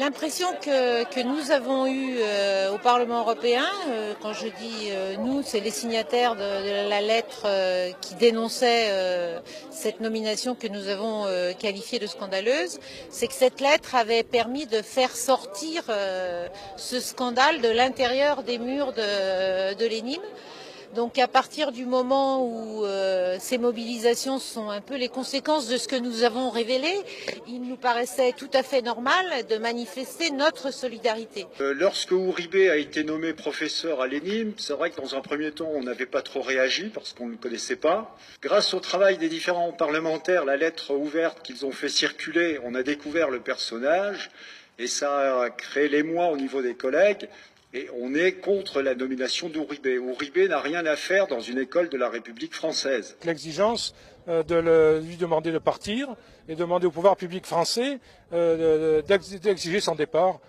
L'impression que nous avons eue au Parlement européen, quand je dis nous, c'est les signataires de la lettre qui dénonçait cette nomination que nous avons qualifiée de scandaleuse, c'est que cette lettre avait permis de faire sortir ce scandale de l'intérieur des murs de l'ENIM. Donc à partir du moment où ces mobilisations sont un peu les conséquences de ce que nous avons révélé, il nous paraissait tout à fait normal de manifester notre solidarité. Lorsque Uribe a été nommé professeur à l'ENIM, c'est vrai que dans un premier temps on n'avait pas trop réagi parce qu'on ne le connaissait pas. Grâce au travail des différents parlementaires, la lettre ouverte qu'ils ont fait circuler, on a découvert le personnage et ça a créé l'émoi au niveau des collègues. Et on est contre la nomination d'Uribe. Uribe n'a rien à faire dans une école de la République française. L'exigence de lui demander de partir et demander au pouvoir public français d'exiger son départ,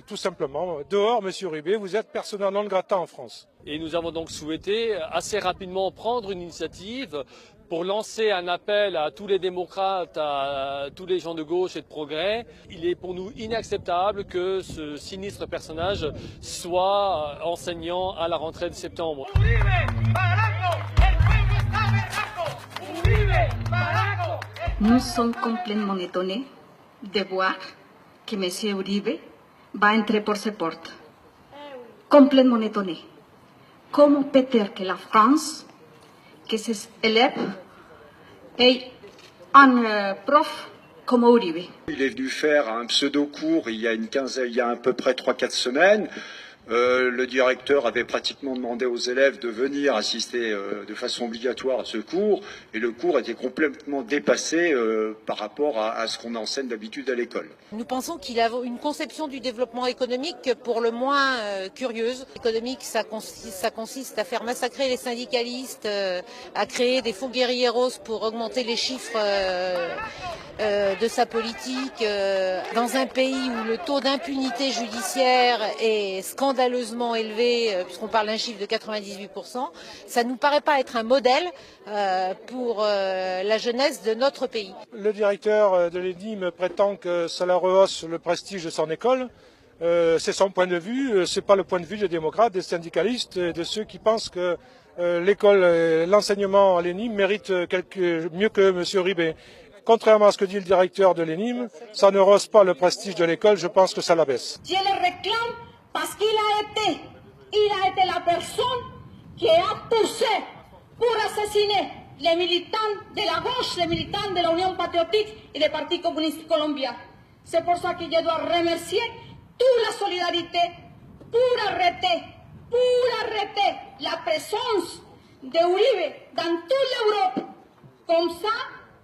tout simplement. Dehors, Monsieur Uribe, vous êtes persona non grata en France. Et nous avons donc souhaité assez rapidement prendre une initiative pour lancer un appel à tous les démocrates, à tous les gens de gauche et de progrès. Il est pour nous inacceptable que ce sinistre personnage soit enseignant à la rentrée de septembre. Nous sommes complètement étonnés de voir que M. Uribe va entrer por ces portes. Complètement étonnés. Comment peut-être que la France, que ses élèves, ait un prof comme Uribe? Il est venu faire un pseudo-cours il y a à peu près 3-4 semaines. Le directeur avait pratiquement demandé aux élèves de venir assister de façon obligatoire à ce cours et le cours était complètement dépassé par rapport à ce qu'on enseigne d'habitude à l'école. Nous pensons qu'il a une conception du développement économique pour le moins curieuse. L'économique, ça consiste à faire massacrer les syndicalistes, à créer des fonds guérilleros pour augmenter les chiffres de sa politique. Dans un pays où le taux d'impunité judiciaire est scandaleusement élevé, puisqu'on parle d'un chiffre de 98%, ça ne nous paraît pas être un modèle pour la jeunesse de notre pays. Le directeur de l'ENIM prétend que cela rehausse le prestige de son école. C'est son point de vue, ce n'est pas le point de vue des démocrates, des syndicalistes, de ceux qui pensent que l'école, l'enseignement à l'ENIM mérite mieux que M. Uribe. Contrairement à ce que dit le directeur de l'ENIM, ça ne rehausse pas le prestige de l'école, je pense que ça l'abaisse. Je le réclame parce qu'il a été la personne qui a poussé pour assassiner les militants de la gauche, les militants de l'Union patriotique et du Parti communiste colombien. C'est pour ça que je dois remercier toute la solidarité pour arrêter la présence de Uribe dans toute l'Europe. Comme ça,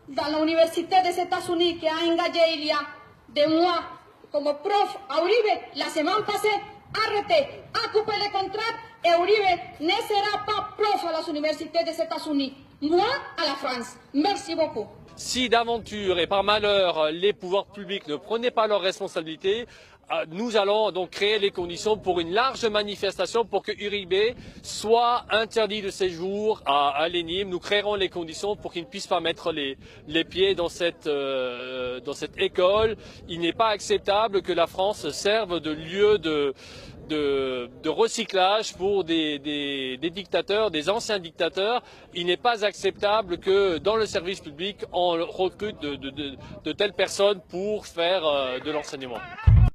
dans l'université des États-Unis qui a engagé il y a des mois comme prof à Uribe, la semaine passée, arrêté, a coupé le contrat et Uribe ne sera pas prof à les universités des États-Unis. Moi, à la France. Merci beaucoup. Si d'aventure et par malheur les pouvoirs publics ne prenaient pas leurs responsabilités, nous allons donc créer les conditions pour une large manifestation pour que Uribe soit interdit de séjour à l'ENIM. Nous créerons les conditions pour qu'il ne puisse pas mettre les pieds dans cette école. Il n'est pas acceptable que la France serve de lieu de recyclage pour des dictateurs, des anciens dictateurs. Il n'est pas acceptable que dans le service public, on recrute de telles personnes pour faire de l'enseignement.